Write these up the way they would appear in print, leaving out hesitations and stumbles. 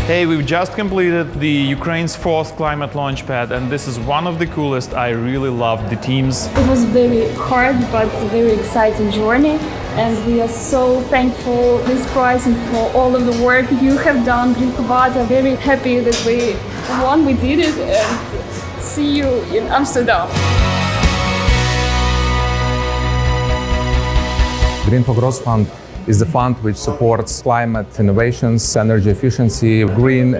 Hey, we've just completed the Ukraine's 4th Climate Launchpad, and this is one of the coolest. I really loved the teams. It was very hard but very exciting journey, and we are so thankful for this prize and for all of the work you have done, Greencubator. Very happy that we won, we did it, and see you in Amsterdam. Green for Growth Fund is the fund which supports climate innovations, energy efficiency, green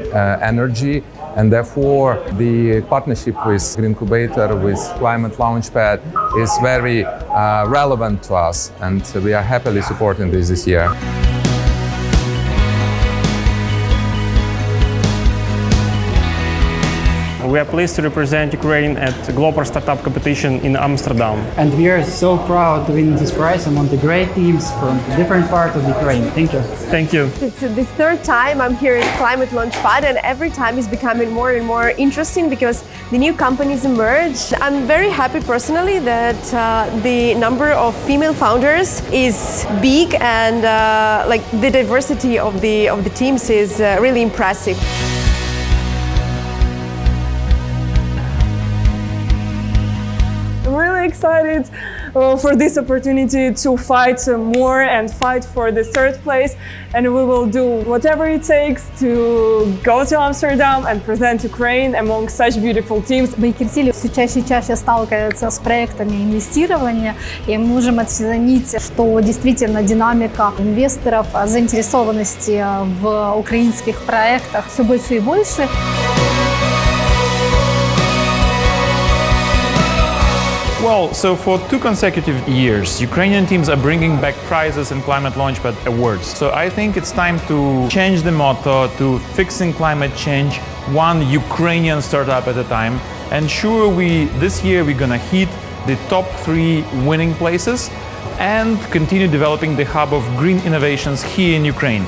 energy, and therefore the partnership with Greencubator, with Climate Launchpad is very relevant to us, and we are happily supporting this year. We are pleased to represent Ukraine at the Global Startup Competition in Amsterdam. And we are so proud to win this prize among the great teams from different parts of Ukraine. Thank you. Thank you. It's the third time I'm here at Climate Launchpad, and every time it's becoming more and more interesting because the new companies emerge. I'm very happy personally that the number of female founders is big, and like the diversity of the teams is really impressive. Excited for this opportunity to fight more and fight for the 3rd place, and we will do whatever it takes to go to Amsterdam and present Ukraine among such beautiful teams. Байкертили все чаще и чаще сталкиваются с проектами инвестирования, и мы можем оценить, что действительно динамика инвесторов, заинтересованности в украинских проектах все больше и больше. Well, so for 2 consecutive years, Ukrainian teams are bringing back prizes in Climate Launchpad awards. So I think it's time to change the motto to fixing climate change one Ukrainian startup at a time. And sure, this year we're gonna hit the top 3 winning places and continue developing the hub of green innovations here in Ukraine.